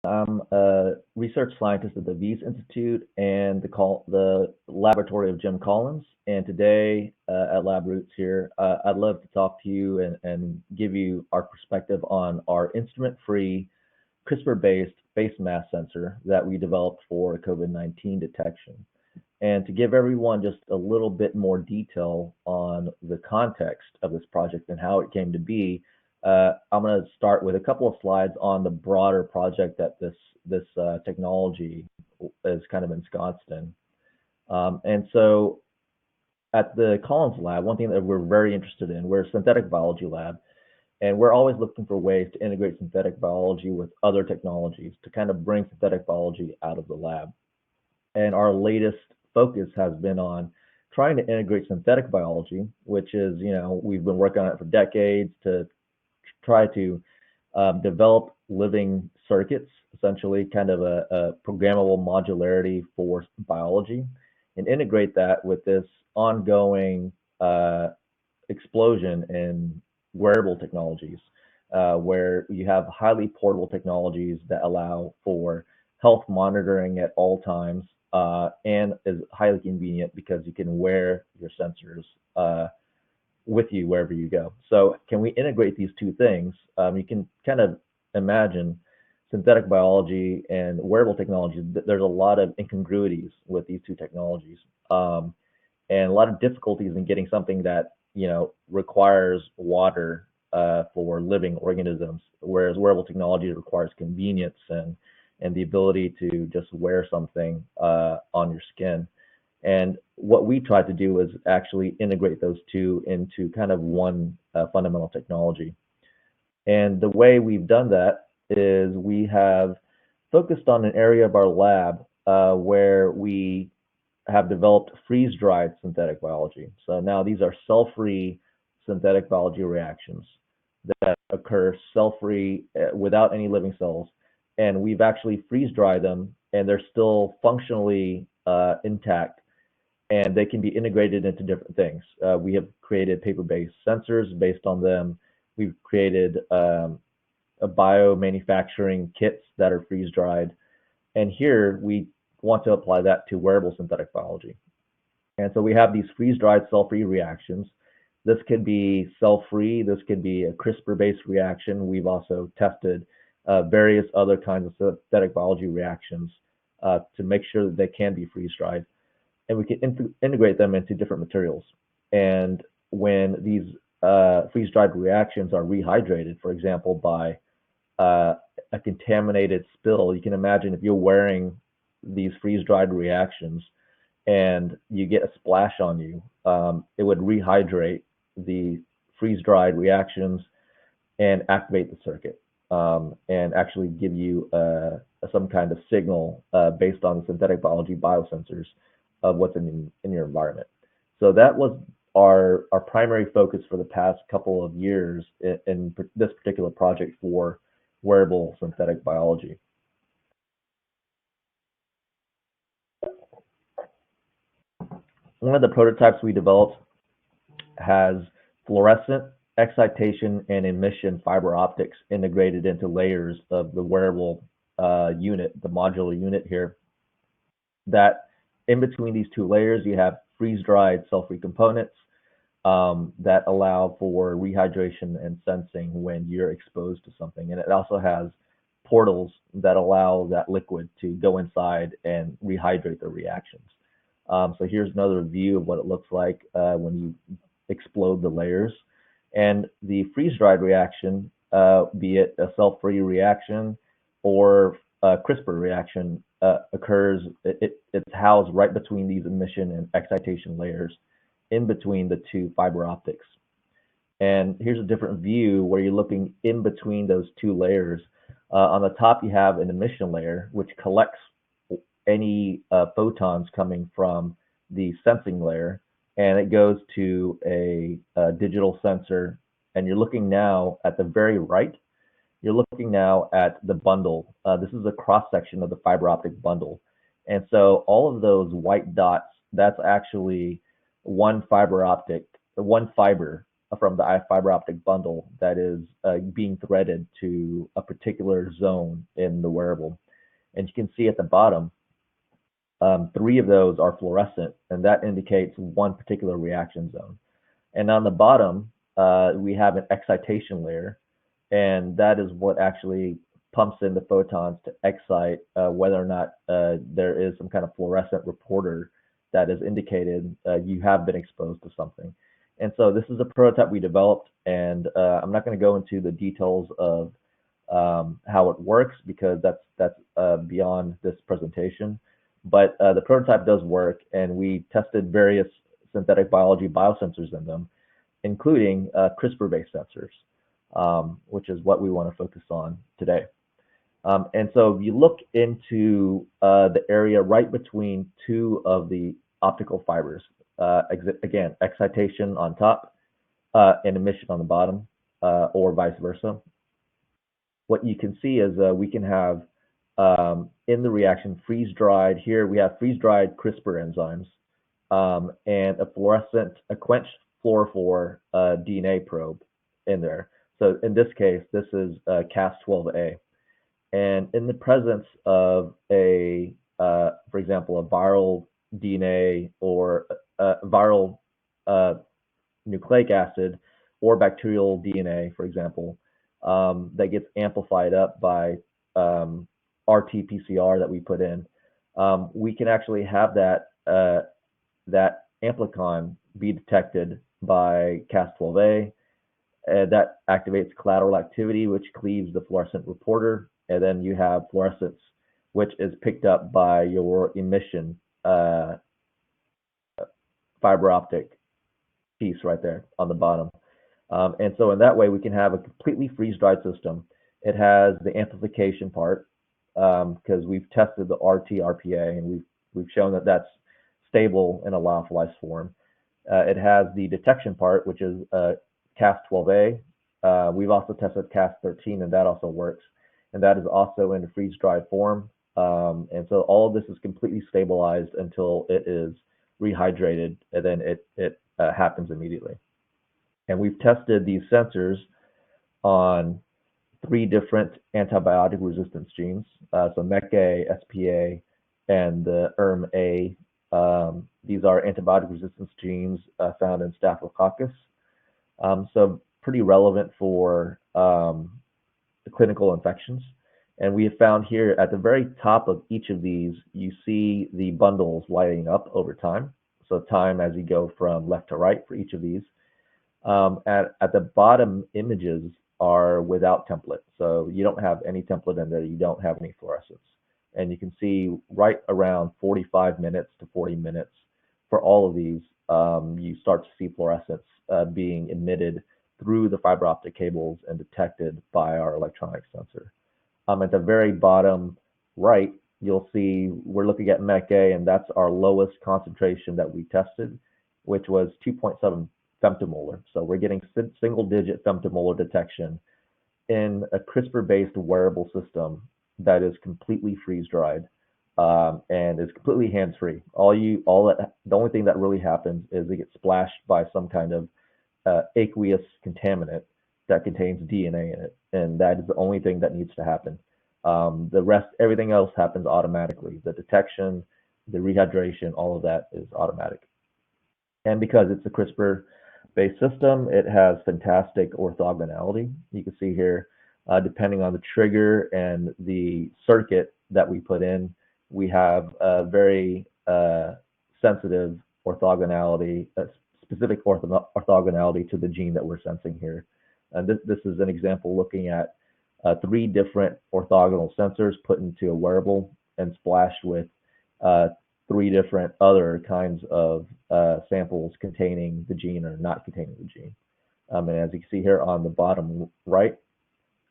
I'm a research scientist at the Wyss Institute and the laboratory of Jim Collins. And today at Lab Roots here, I'd love to talk to you and give you our perspective on our instrument-free CRISPR-based face mass sensor that we developed for COVID-19 detection. And to give everyone just a little bit more detail on the context of this project and how it came to be, I'm going to start with a couple of slides on the broader project that this technology is kind of ensconced in. And so at the Collins Lab, one thing that we're very interested in, we're a synthetic biology lab, and we're always looking for ways to integrate synthetic biology with other technologies to kind of bring synthetic biology out of the lab. And our latest focus has been on trying to integrate synthetic biology, which is, we've been working on it for decades to try to develop living circuits, essentially kind of a programmable modularity for biology, and integrate that with this ongoing explosion in wearable technologies, where you have highly portable technologies that allow for health monitoring at all times, and is highly convenient because you can wear your sensors with you wherever you go. So can we integrate these two things? You can kind of imagine synthetic biology and wearable technology. There's a lot of incongruities with these two technologies, and a lot of difficulties in getting something that requires water for living organisms, whereas wearable technology requires convenience and the ability to just wear something on your skin. And what we tried to do is actually integrate those two into kind of one fundamental technology. And the way we've done that is we have focused on an area of our lab where we have developed freeze-dried synthetic biology. So now these are cell-free synthetic biology reactions that occur cell-free without any living cells. And we've actually freeze-dried them, and they're still functionally intact, and they can be integrated into different things. We have created paper-based sensors based on them. We've created a biomanufacturing kits that are freeze-dried. And here we want to apply that to wearable synthetic biology. And so we have these freeze-dried cell-free reactions. This could be cell-free. This could be a CRISPR-based reaction. We've also tested various other kinds of synthetic biology reactions to make sure that they can be freeze-dried. And we can integrate them into different materials. And when these freeze-dried reactions are rehydrated, for example, by a contaminated spill, you can imagine if you're wearing these freeze-dried reactions and you get a splash on you, it would rehydrate the freeze-dried reactions and activate the circuit, and actually give you some kind of signal based on the synthetic biology biosensors of what's in your environment. So that was our primary focus for the past couple of years in this particular project for wearable synthetic biology. One of the prototypes we developed has fluorescent, excitation, and emission fiber optics integrated into layers of the wearable unit, the modular unit here, that in between these two layers, you have freeze-dried cell-free components that allow for rehydration and sensing when you're exposed to something. And it also has portals that allow that liquid to go inside and rehydrate the reactions. So here's another view of what it looks like when you explode the layers. And the freeze-dried reaction, be it a cell-free reaction or a CRISPR reaction, occurs, it's housed right between these emission and excitation layers in between the two fiber optics. And here's a different view where you're looking in between those two layers. On the top, you have an emission layer, which collects any photons coming from the sensing layer, and it goes to a digital sensor. And you're looking now at the very right, you're looking now at the bundle. This is a cross-section of the fiber optic bundle. And so all of those white dots, that's actually one fiber optic, one fiber from the fiber optic bundle that is being threaded to a particular zone in the wearable. And you can see at the bottom, 3 of those are fluorescent, and that indicates one particular reaction zone. And on the bottom, we have an excitation layer, and that is what actually pumps in the photons to excite whether or not there is some kind of fluorescent reporter that is indicated you have been exposed to something. And so this is a prototype we developed, and I'm not going to go into the details of how it works because that's beyond this presentation. But the prototype does work, and we tested various synthetic biology biosensors in them, including CRISPR-based sensors, which is what we want to focus on today. And so if you look into the area right between 2 of the optical fibers, again, excitation on top and emission on the bottom, or vice versa, what you can see is we can have in the reaction freeze-dried. Here we have freeze-dried CRISPR enzymes and a quenched fluorophore DNA probe in there. So in this case, this is Cas12a. And in the presence of for example, a viral DNA or viral nucleic acid or bacterial DNA, for example, that gets amplified up by RT-PCR that we put in, we can actually have that amplicon be detected by Cas12a. That activates collateral activity, which cleaves the fluorescent reporter, and then you have fluorescence, which is picked up by your emission fiber optic piece right there on the bottom. And so in that way, we can have a completely freeze-dried system. It has the amplification part because we've tested the RT-RPA, and we've shown that that's stable in a lyophilized form. It has the detection part, which is Cas12a. We've also tested Cas13, and that also works. And that is also in a freeze-dried form. And so all of this is completely stabilized until it is rehydrated, and then it happens immediately. And we've tested these sensors on 3 different antibiotic resistance genes, so MEK-A, SPA, and the ERM-A. These are antibiotic resistance genes found in Staphylococcus. So pretty relevant for clinical infections. And we have found here at the very top of each of these, you see the bundles lighting up over time. So time as you go from left to right for each of these. At the bottom images are without template. So you don't have any template in there. You don't have any fluorescence. And you can see right around 45 minutes to 40 minutes for all of these, you start to see fluorescence being emitted through the fiber optic cables and detected by our electronic sensor. At the very bottom right, you'll see we're looking at MEK-A, and that's our lowest concentration that we tested, which was 2.7 femtomolar. So we're getting single-digit femtomolar detection in a CRISPR-based wearable system that is completely freeze-dried and is completely hands-free. The only thing that really happens is it gets splashed by some kind of aqueous contaminant that contains DNA in it, and that is the only thing that needs to happen. The rest, everything else happens automatically. The detection, the rehydration, all of that is automatic. And because it's a CRISPR-based system, it has fantastic orthogonality. You can see here, depending on the trigger and the circuit that we put in, we have a very sensitive orthogonality, specific orthogonality to the gene that we're sensing here. And this is an example looking at 3 different orthogonal sensors put into a wearable and splashed with 3 different other kinds of samples containing the gene or not containing the gene. And as you can see here on the bottom right,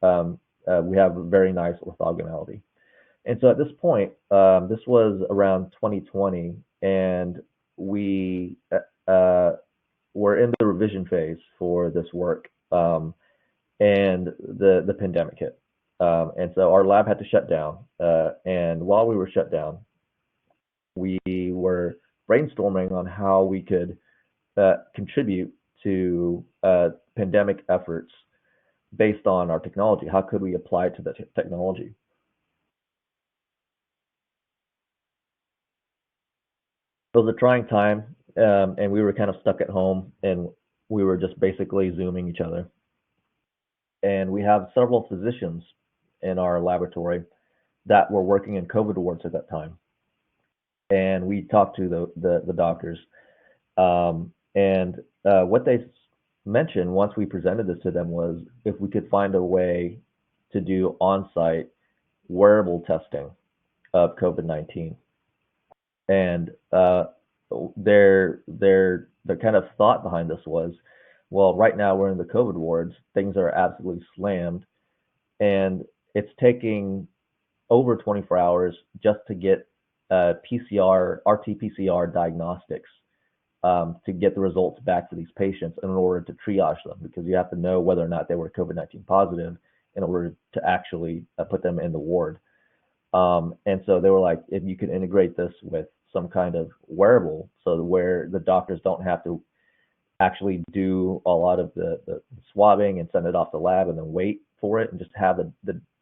we have a very nice orthogonality. And so at this point, this was around 2020, and we were in the revision phase for this work. And the pandemic hit. And so our lab had to shut down. And while we were shut down, we were brainstorming on how we could contribute to pandemic efforts based on our technology. How could we apply it to the technology? It was a trying time, and we were kind of stuck at home, and we were just basically Zooming each other. And we have several physicians in our laboratory that were working in COVID wards at that time. And we talked to the doctors. And what they mentioned once we presented this to them was if we could find a way to do on-site wearable testing of COVID-19. And their kind of thought behind this was, well, right now we're in the COVID wards, things are absolutely slammed, and it's taking over 24 hours just to get PCR, RT-PCR diagnostics to get the results back for these patients in order to triage them, because you have to know whether or not they were COVID-19 positive in order to actually put them in the ward. And so they were like, if you could integrate this with some kind of wearable, so where the doctors don't have to actually do a lot of the swabbing and send it off the lab and then wait for it, and just have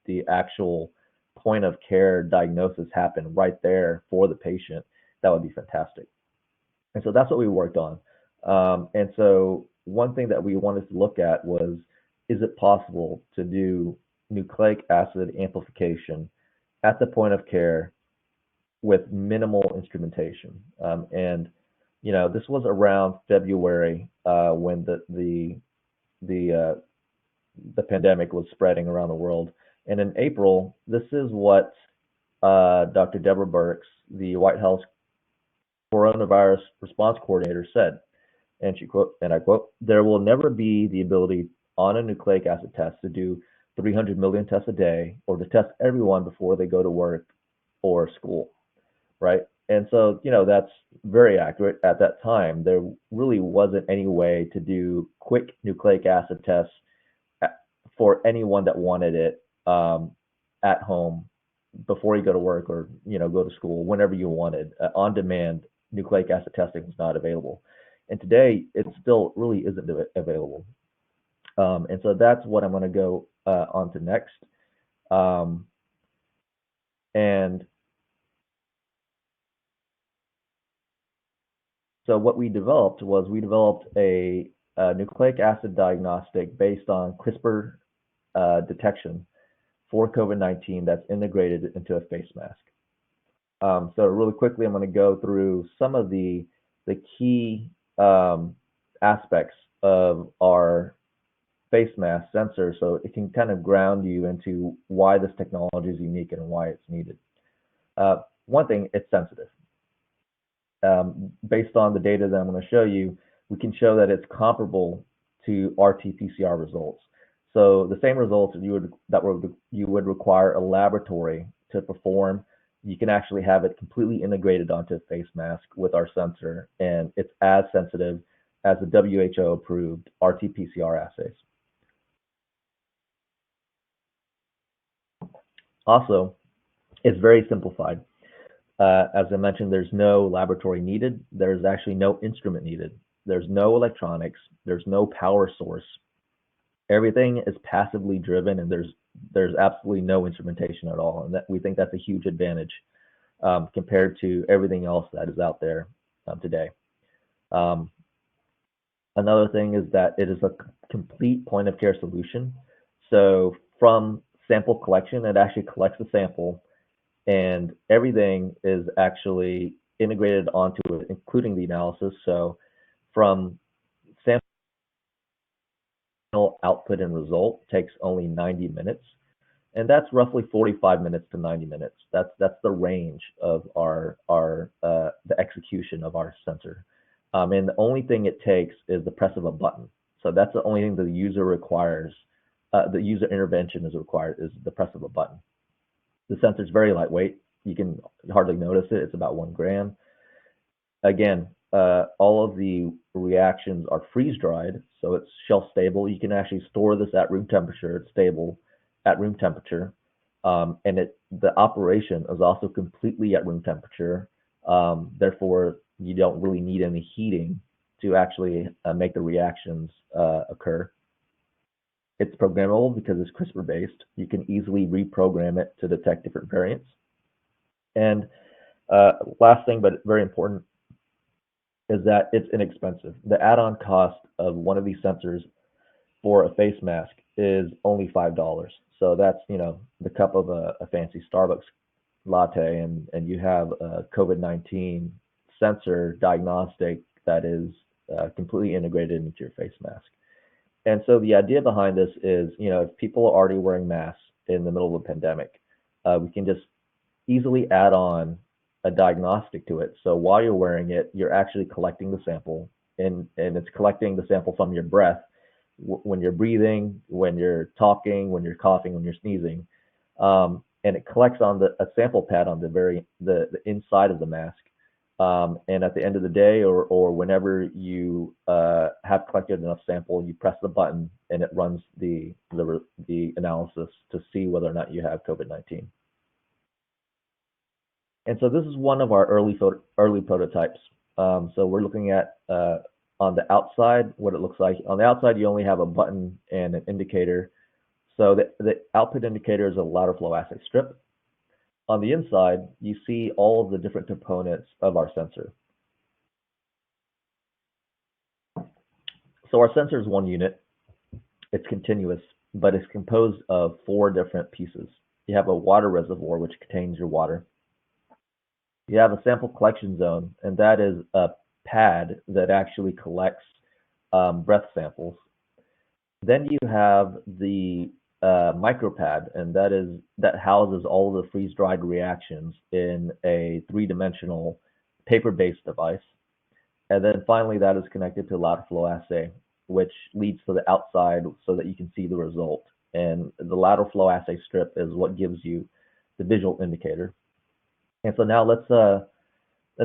the actual point of care diagnosis happen right there for the patient, that would be fantastic. And so that's what we worked on. And so one thing that we wanted to look at was, is it possible to do nucleic acid amplification at the point of care with minimal instrumentation? And you know, this was around February when the pandemic was spreading around the world. And in April, this is what Dr. Deborah Birx, the White House coronavirus response coordinator, said. And I quote, "There will never be the ability on a nucleic acid test to do 300 million tests a day, or to test everyone before they go to work or school," right? And so, you know, that's very accurate. At that time, there really wasn't any way to do quick nucleic acid tests for anyone that wanted it at home before you go to work, or, you know, go to school, whenever you wanted. On demand nucleic acid testing was not available. And today, it still really isn't available. And so that's what I'm going to go on to next. And so what we developed was, we developed a nucleic acid diagnostic based on CRISPR detection for COVID-19 that's integrated into a face mask. So really quickly, I'm going to go through some of the key aspects of our face mask sensor, so it can kind of ground you into why this technology is unique and why it's needed. One thing, it's sensitive. Based on the data that I'm going to show you, we can show that it's comparable to RT-PCR results. So the same results that you would require a laboratory to perform, you can actually have it completely integrated onto a face mask with our sensor, and it's as sensitive as the WHO-approved RT-PCR assays. Also, it's very simplified. As I mentioned, there's no laboratory needed. There's actually no instrument needed. There's no electronics. There's no power source. Everything is passively driven, and there's absolutely no instrumentation at all. And we think that's a huge advantage compared to everything else that is out there today. Another thing is that it is a complete point of care solution. So from sample collection, it actually collects the sample, and everything is actually integrated onto it, including the analysis. So from sample output and result takes only 90 minutes, and that's roughly 45 minutes to 90 minutes. That's the range of the execution of our sensor. And the only thing it takes is the press of a button. So that's the only thing the user requires. The user intervention is required, is the press of a button. The sensor is very lightweight. You can hardly notice it. It's about 1 gram. Again, all of the reactions are freeze-dried, so it's shelf-stable. You can actually store this at room temperature. It's stable at room temperature. And the operation is also completely at room temperature. Therefore, you don't really need any heating to actually make the reactions occur. It's programmable because it's CRISPR-based. You can easily reprogram it to detect different variants. And last thing, but very important, is that it's inexpensive. The add-on cost of one of these sensors for a face mask is only $5. So that's, the cup of a fancy Starbucks latte, and you have a COVID-19 sensor diagnostic that is completely integrated into your face mask. And so the idea behind this is, if people are already wearing masks in the middle of a pandemic, we can just easily add on a diagnostic to it. So while you're wearing it, you're actually collecting the sample, and it's collecting the sample from your breath when you're breathing, when you're talking, when you're coughing, when you're sneezing, and it collects on a sample pad on the inside of the mask. And at the end of the day, or whenever you have collected enough sample, you press the button and it runs the analysis to see whether or not you have COVID-19. And so this is one of our early prototypes. So we're looking at on the outside what it looks like. On the outside, you only have a button and an indicator. So the output indicator is a lateral flow assay strip. On the inside, you see all of the different components of our sensor. So our sensor is one unit. It's continuous, but it's composed of 4 different pieces. You have a water reservoir, which contains your water. You have a sample collection zone, and that is a pad that actually collects breath samples. Then you have the micropad, and that houses all of the freeze-dried reactions in a 3-dimensional paper-based device. And then finally, that is connected to lateral flow assay, which leads to the outside so that you can see the result. And the lateral flow assay strip is what gives you the visual indicator. And so now let's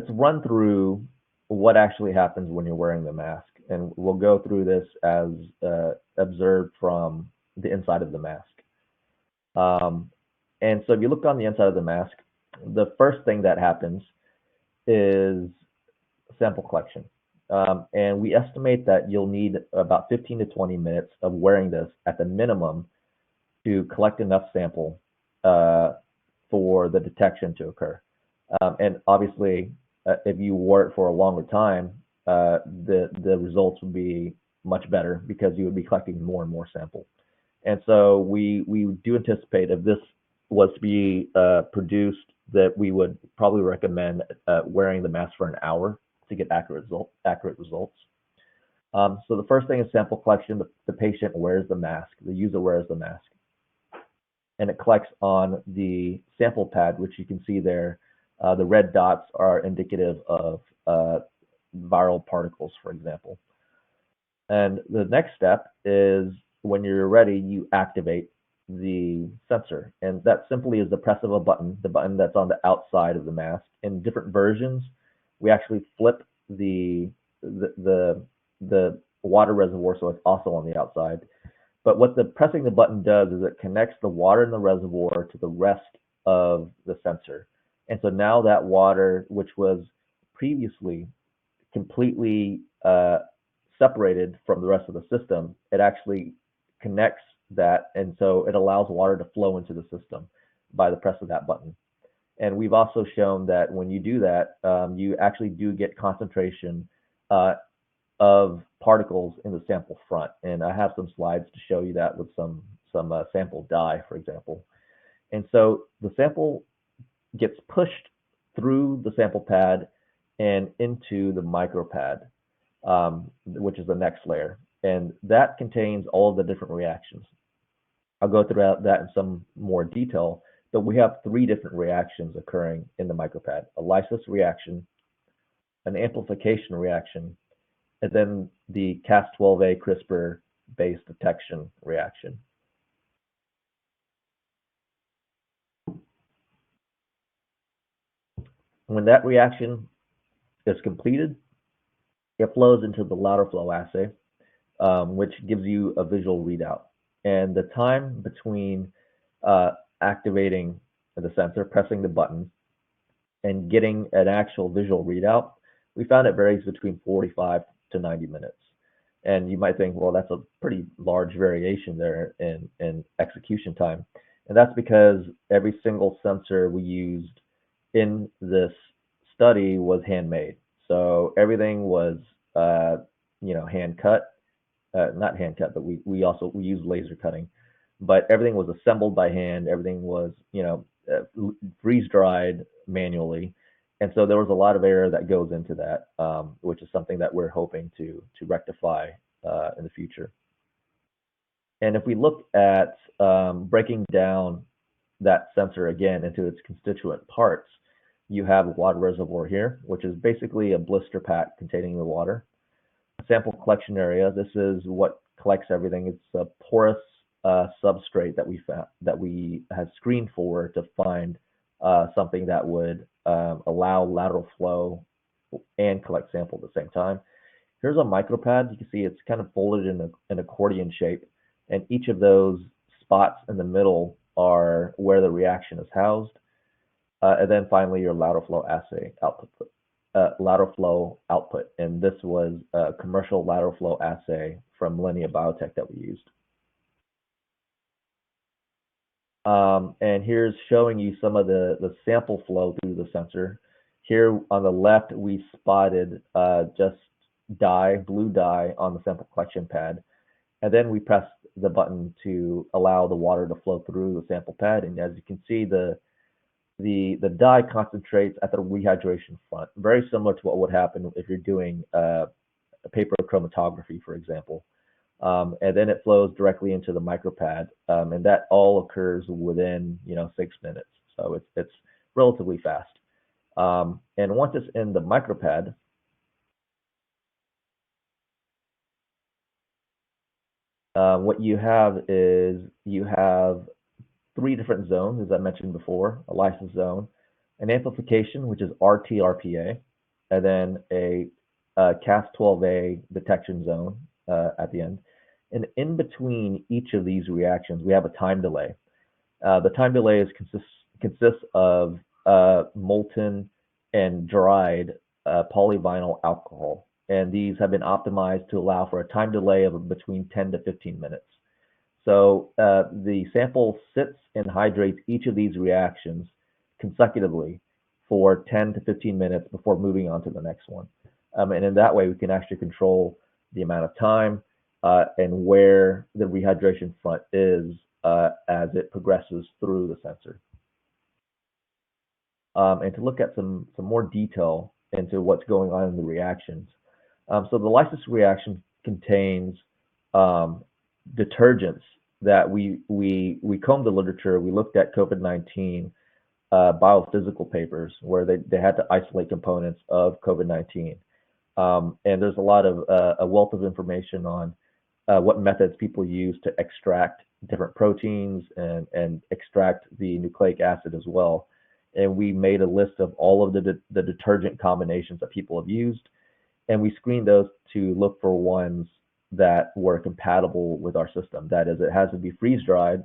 run through what actually happens when you're wearing the mask, and we'll go through this as observed from the inside of the mask. And so if you look on the inside of the mask, the first thing that happens is sample collection. And we estimate that you'll need about 15 to 20 minutes of wearing this at the minimum to collect enough sample for the detection to occur. And obviously, if you wore it for a longer time, the results would be much better because you would be collecting more and more sample. And so we do anticipate if this was to be produced, that we would probably recommend wearing the mask for an hour to get accurate results. So the first thing is sample collection. The patient wears the mask, the user wears the mask, and it collects on the sample pad, which you can see there. The red dots are indicative of viral particles, for example. And the next step is when you're ready, you activate the sensor. And that simply is the press of a button, the button that's on the outside of the mask. In different versions, we actually flip the water reservoir so it's also on the outside. But what pressing the button does is it connects the water in the reservoir to the rest of the sensor. And so now that water, which was previously completely separated from the rest of the system, it actually connects that, and so it allows water to flow into the system by the press of that button. And we've also shown that when you do that, you actually do get concentration of particles in the sample front. And I have some slides to show you that with some sample dye, for example. And so the sample gets pushed through the sample pad and into the micropad, which is the next layer. And that contains all of the different reactions. I'll go through that in some more detail, but we have 3 different reactions occurring in the micropad: a lysis reaction, an amplification reaction, and then the Cas12a CRISPR-based detection reaction. When that reaction is completed, it flows into the lateral flow assay, which gives you a visual readout. And the time between activating the sensor, pressing the button, and getting an actual visual readout, we found it varies between 45 to 90 minutes. And you might think, well, that's a pretty large variation there in execution time. And that's because every single sensor we used in this study was handmade. So everything was, hand cut, not hand cut, but we used laser cutting, but everything was assembled by hand. Everything was, freeze dried manually. And so there was a lot of error that goes into that, which is something that we're hoping to rectify in the future. And if we look at breaking down that sensor again into its constituent parts, you have a water reservoir here, which is basically a blister pack containing the water. Sample collection area, this is what collects everything. It's a porous substrate that we have screened for to find something that would allow lateral flow and collect sample at the same time. Here's a micropad. You can see it's kind of folded in an accordion shape, and each of those spots in the middle are where the reaction is housed. And then finally, your lateral flow assay output. Lateral flow output, and this was a commercial lateral flow assay from Millennia Biotech that we used. And here's showing you some of the sample flow through the sensor. Here on the left, we spotted just blue dye on the sample collection pad, and then we pressed the button to allow the water to flow through the sample pad. And as you can see, the dye concentrates at the rehydration front, very similar to what would happen if you're doing paper chromatography, for example. And then it flows directly into the micropad, and that all occurs within 6 minutes. So it's relatively fast. And once it's in the micropad, what you have is you have 3 different zones, as I mentioned before: a lysis zone, an amplification, which is RT-RPA, and then a Cas12a detection zone at the end. And in between each of these reactions, we have a time delay. The time delay consists of molten and dried polyvinyl alcohol, and these have been optimized to allow for a time delay of between 10 to 15 minutes. So the sample sits and hydrates each of these reactions consecutively for 10 to 15 minutes before moving on to the next one. And in that way, we can actually control the amount of time and where the rehydration front is as it progresses through the sensor. And to look at some more detail into what's going on in the reactions. So the lysis reaction contains detergents that we combed the literature. We looked at COVID-19 biophysical papers where they had to isolate components of COVID-19. And there's a wealth of information on what methods people use to extract different proteins and extract the nucleic acid as well. And we made a list of all of the detergent combinations that people have used, and we screened those to look for ones that were compatible with our system. That is, it has to be freeze dried,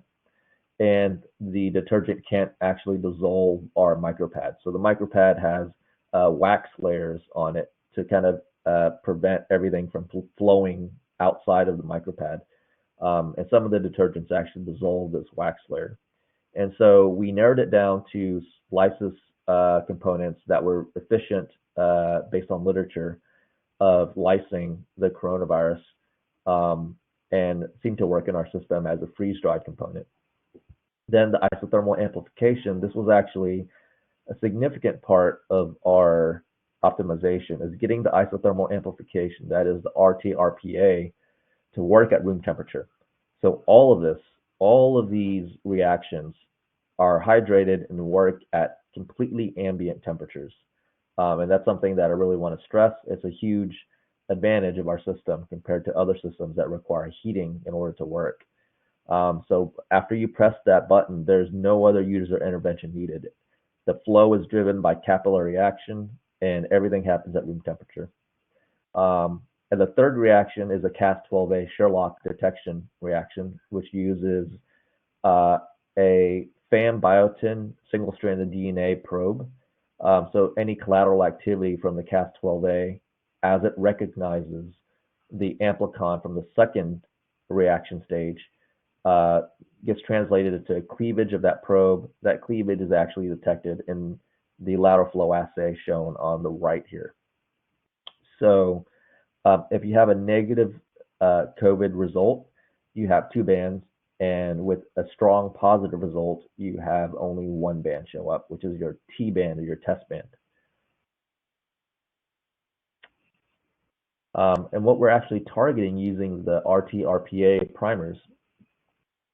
and the detergent can't actually dissolve our micropad. So the micropad has wax layers on it to kind of prevent everything from flowing outside of the micropad. And some of the detergents actually dissolve this wax layer. And so we narrowed it down to lysis components that were efficient based on literature of lysing the coronavirus and seemed to work in our system as a freeze-dried component. Then the isothermal amplification, this was actually a significant part of our optimization, is getting the isothermal amplification, that is the RT-RPA, to work at room temperature. So all of these reactions are hydrated and work at completely ambient temperatures. And that's something that I really want to stress. It's a huge advantage of our system compared to other systems that require heating in order to work. So after you press that button, there's no other user intervention needed. The flow is driven by capillary action, and everything happens at room temperature. And the third reaction is a Cas12a Sherlock detection reaction, which uses a FAM biotin single-stranded DNA probe. So any collateral activity from the Cas12a as it recognizes the amplicon from the second reaction stage, gets translated into cleavage of that probe. That cleavage is actually detected in the lateral flow assay shown on the right here. So if you have a negative COVID result, you have two bands, and with a strong positive result, you have only one band show up, which is your T band or your test band. And what we're actually targeting using the RT-RPA primers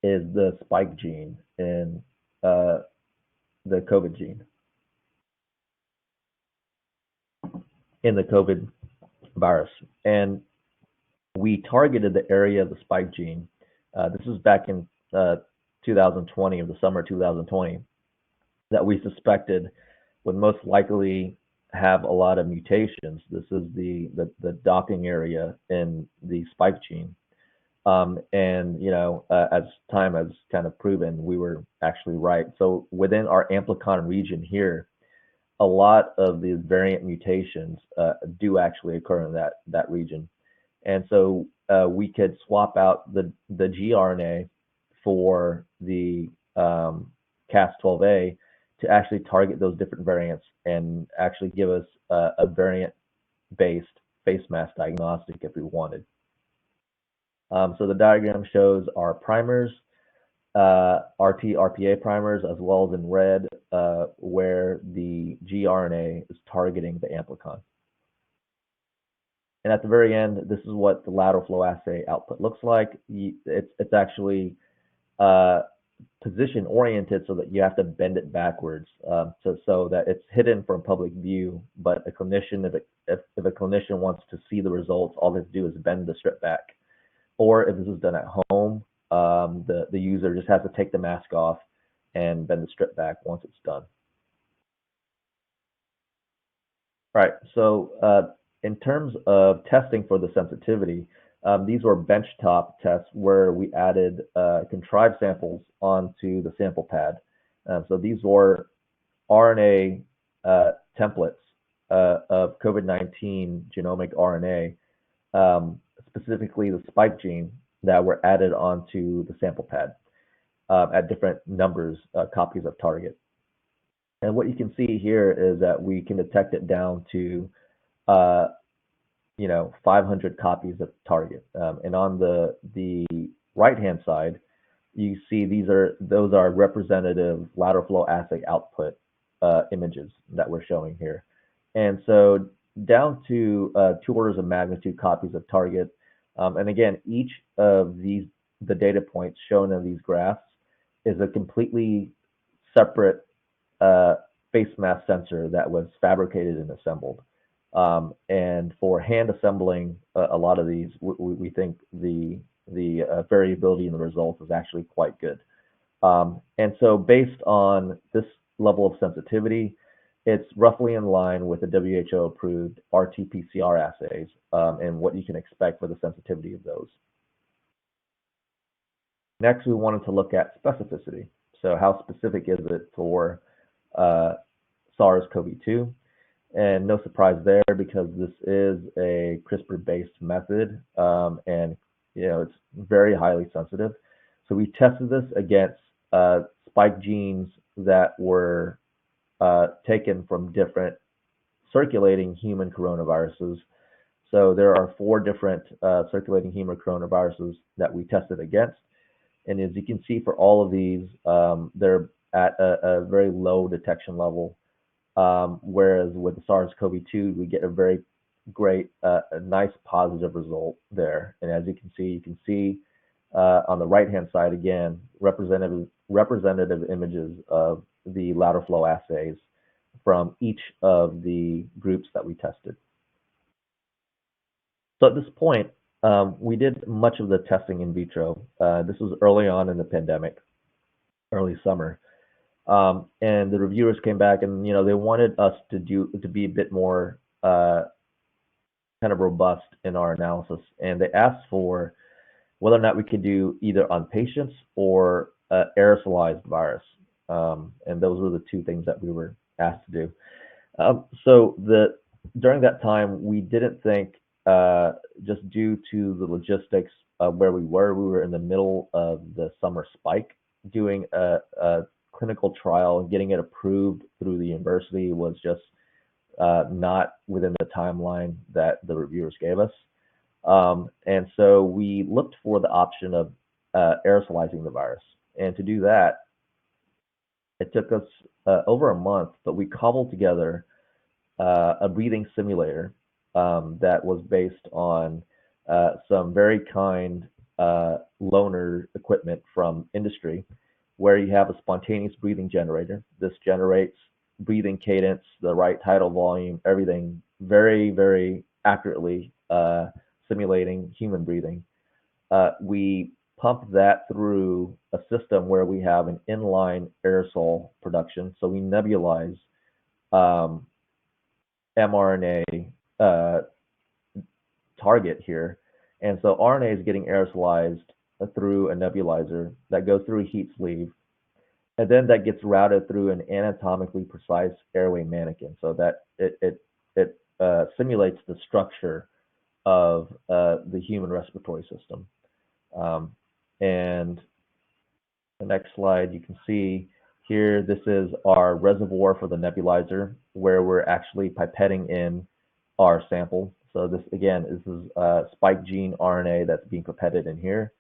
is the spike gene in the COVID gene, in the COVID virus. And we targeted the area of the spike gene. This was back in 2020, or the summer of 2020, that we suspected would most likely have a lot of mutations. This is the docking area in the spike gene. And as time has kind of proven, we were actually right. So within our amplicon region here, a lot of the variant mutations do actually occur in that region. And so we could swap out the gRNA for the Cas12a to actually target those different variants and actually give us a variant-based face mass diagnostic if we wanted. So the diagram shows our primers, RT-RPA primers, as well as in red, where the gRNA is targeting the amplicon. And at the very end, this is what the lateral flow assay output looks like. It's actually position oriented so that you have to bend it backwards, so that it's hidden from public view. But a clinician, if a clinician wants to see the results, all they have to do is bend the strip back. Or if this is done at home, the user just has to take the mask off and bend the strip back once it's done. All right, so in terms of testing for the sensitivity, these were benchtop tests where we added contrived samples onto the sample pad. So these were RNA templates of COVID-19 genomic RNA, specifically the spike gene, that were added onto the sample pad at different numbers, copies of target. And what you can see here is that we can detect it down to 500 copies of target. And on the right-hand side, you see those are representative lateral flow assay output images that we're showing here. And so down to 2 orders of magnitude copies of target. And again, each of the data points shown in these graphs is a completely separate face mass sensor that was fabricated and assembled. And for hand assembling a lot of these, we think the variability in the results is actually quite good. And so based on this level of sensitivity, it's roughly in line with the WHO-approved RT-PCR assays and what you can expect for the sensitivity of those. Next, we wanted to look at specificity. So how specific is it for SARS-CoV-2? And no surprise there, because this is a CRISPR-based method, and it's very highly sensitive. So we tested this against spike genes that were taken from different circulating human coronaviruses. So there are 4 different circulating human coronaviruses that we tested against. And as you can see, for all of these, they're at a very low detection level. Whereas with the SARS-CoV-2, we get a very great, a nice positive result there. And as you can see on the right-hand side, again, representative images of the lateral flow assays from each of the groups that we tested. So at this point, we did much of the testing in vitro. This was early on in the pandemic, early summer. And the reviewers came back and, they wanted us to be a bit more kind of robust in our analysis. And they asked for whether or not we could do either on patients or aerosolized virus. And those were the 2 things that we were asked to do. So during that time, we didn't think, just due to the logistics of where we were in the middle of the summer spike. Doing a clinical trial and getting it approved through the university was just not within the timeline that the reviewers gave us. And so we looked for the option of aerosolizing the virus. And to do that, it took us over a month, but we cobbled together a breathing simulator that was based on some very kind loaner equipment from industry, where you have a spontaneous breathing generator. This generates breathing cadence, the right tidal volume, everything very, very accurately simulating human breathing. We pump that through a system where we have an inline aerosol production. So we nebulize mRNA target here. And so RNA is getting aerosolized through a nebulizer that goes through a heat sleeve. And then that gets routed through an anatomically precise airway mannequin, so that it simulates the structure of the human respiratory system. And the next slide, you can see here, this is our reservoir for the nebulizer, where we're actually pipetting in our sample. So this, again, is spike gene RNA that's being pipetted in here.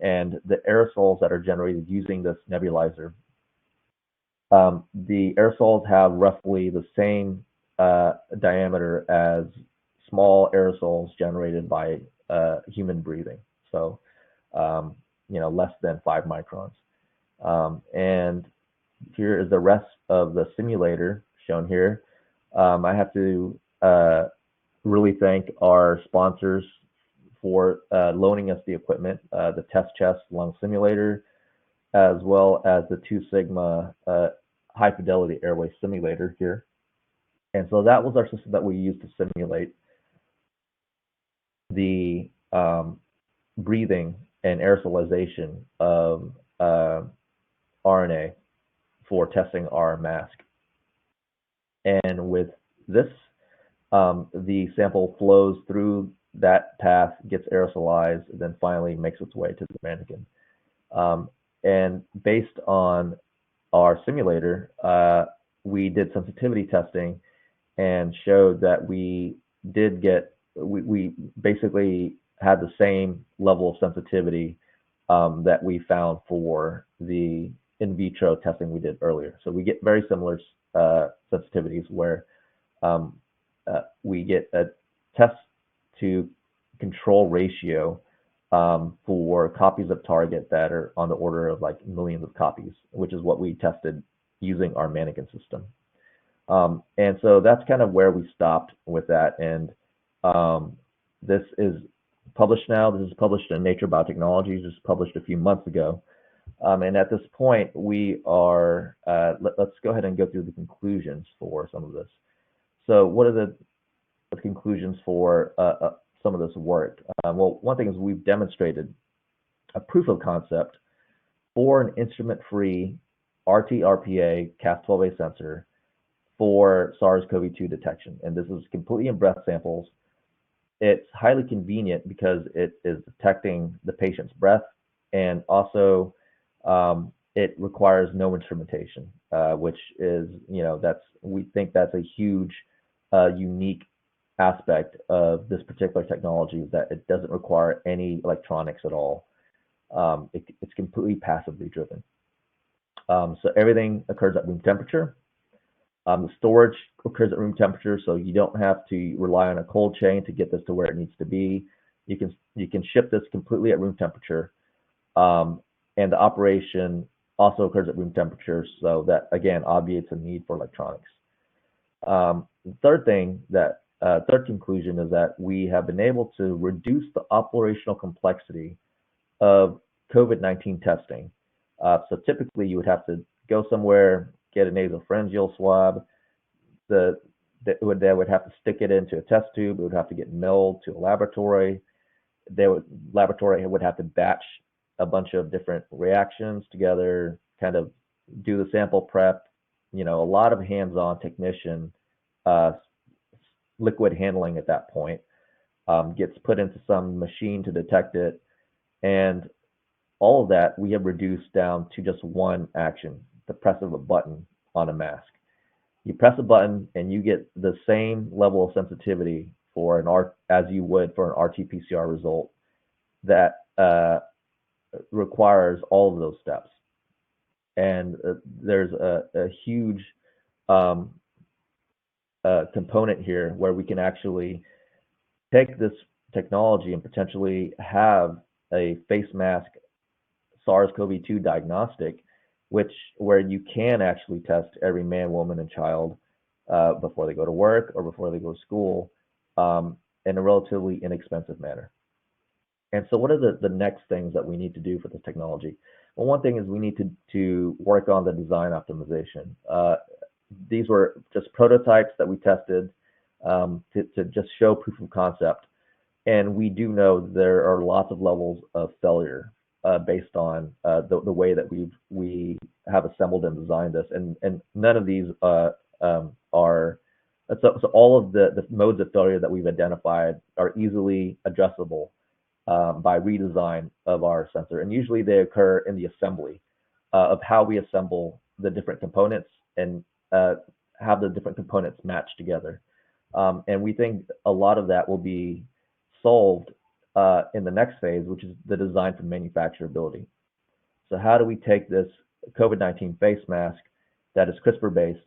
And the aerosols that are generated using this nebulizer, the aerosols have roughly the same diameter as small aerosols generated by human breathing. So, less than 5 microns. And here is the rest of the simulator shown here. I have to really thank our sponsors for loaning us the equipment, the test chest lung simulator, as well as the 2 Sigma high fidelity airway simulator here. And so that was our system that we used to simulate the breathing and aerosolization of RNA for testing our mask. And with this, the sample flows through that path, gets aerosolized, then finally makes its way to the mannequin. And based on our simulator, we did sensitivity testing and showed that we basically had the same level of sensitivity that we found for the in vitro testing we did earlier. So we get very similar sensitivities where we get a test to control ratio for copies of target that are on the order of like millions of copies, which is what we tested using our mannequin system. And so that's kind of where we stopped with that. And this is published now. This is published in Nature Biotechnology, just published a few months ago. And at this point, we are, let's go ahead and go through the conclusions for some of this. So what are the conclusions for some of this work? Well, one thing is we've demonstrated a proof of concept for an instrument-free RT-RPA Cas12a sensor for SARS-CoV-2 detection. And this is completely in breath samples. It's highly convenient because it is detecting the patient's breath, and also it requires no instrumentation, which is, we think that's a huge, unique aspect of this particular technology, that it doesn't require any electronics at all. It's completely passively driven. So everything occurs at room temperature. The storage occurs at room temperature, so you don't have to rely on a cold chain to get this to where it needs to be. You can ship this completely at room temperature, and the operation also occurs at room temperature, so that again obviates a need for electronics. The third conclusion is that we have been able to reduce the operational complexity of COVID-19 testing. So typically you would have to go somewhere, get a nasopharyngeal swab. They would have to stick it into a test tube. It would have to get mailed to a laboratory. Laboratory would have to batch a bunch of different reactions together, kind of do the sample prep. A lot of hands-on technician liquid handling at that point, gets put into some machine to detect it, and all of that we have reduced down to just one action, the press of a button on a mask. You press a button and you get the same level of sensitivity for as you would for an RT-PCR result that requires all of those steps. And there's a huge component here where we can actually take this technology and potentially have a face mask SARS-CoV-2 diagnostic, where you can actually test every man, woman, and child before they go to work or before they go to school in a relatively inexpensive manner. And so what are the next things that we need to do for this technology? Well, one thing is we need to work on the design optimization. These were just prototypes that we tested to just show proof of concept. And we do know there are lots of levels of failure based on the way that we have assembled and designed this. And none of these are, so all of the modes of failure that we've identified are easily addressable by redesign of our sensor. And usually they occur in the assembly of how we assemble the different components and have the different components match together. And we think a lot of that will be solved in the next phase, which is the design for manufacturability. So how do we take this COVID-19 face mask that is CRISPR-based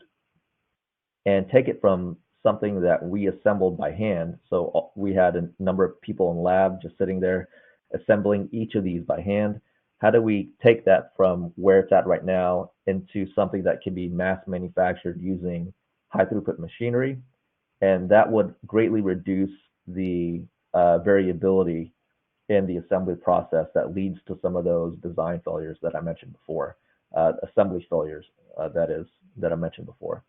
and take it from something that we assembled by hand? So we had a number of people in lab just sitting there assembling each of these by hand. How do we take that from where it's at right now into something that can be mass manufactured using high throughput machinery? And that would greatly reduce the variability in the assembly process that leads to some of those design failures that I mentioned before, assembly failures, that I mentioned before.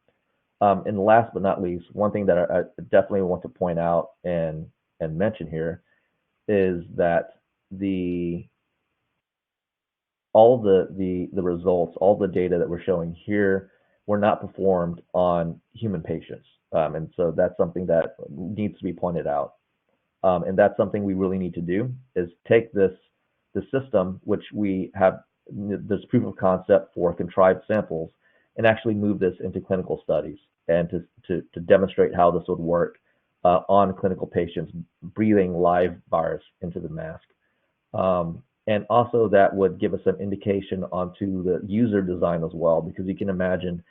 And last but not least, one thing that I definitely want to point out and mention here is that all the results, all the data that we're showing here were not performed on human patients. And so that's something that needs to be pointed out. And that's something we really need to do, is take the system, which we have this proof of concept for contrived samples, and actually move this into clinical studies and to demonstrate how this would work on clinical patients breathing live virus into the mask. And also that would give us an indication onto the user design as well, because you can imagine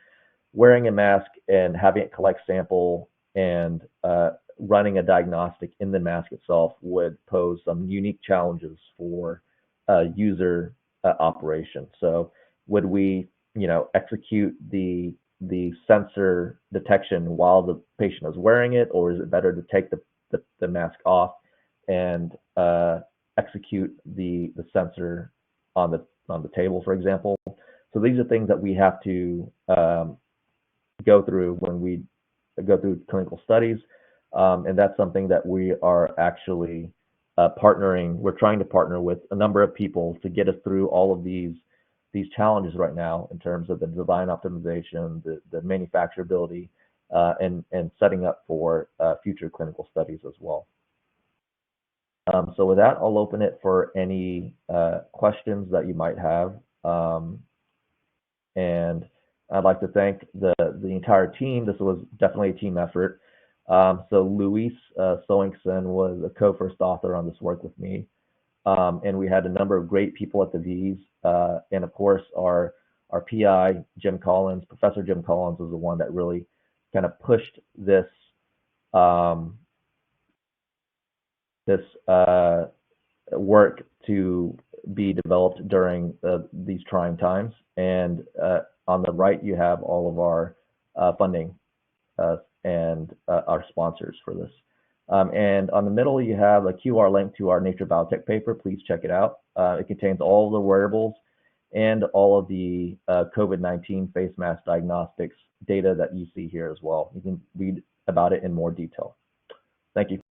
wearing a mask and having it collect sample and running a diagnostic in the mask itself would pose some unique challenges for user operation. So would we, execute the sensor detection while the patient is wearing it, or is it better to take the mask off and execute the sensor on the table, for example? So these are things that we have to go through when we go through clinical studies, and that's something that we are actually partnering. We're trying to partner with a number of people to get us through all of these challenges right now in terms of the design optimization, the manufacturability, and setting up for future clinical studies as well. So with that, I'll open it for any questions that you might have. And I'd like to thank the entire team. This was definitely a team effort. So Wyss Institute was a co-first author on this work with me. And we had a number of great people at the V's. And of course, our PI, Jim Collins, Professor Jim Collins, was the one that really kind of pushed this work to be developed during these trying times. And on the right, you have all of our funding and our sponsors for this. And on the middle, you have a QR link to our Nature Biotech paper. Please check it out. It contains all the wearables and all of the COVID-19 face mask diagnostics data that you see here as well. You can read about it in more detail. Thank you.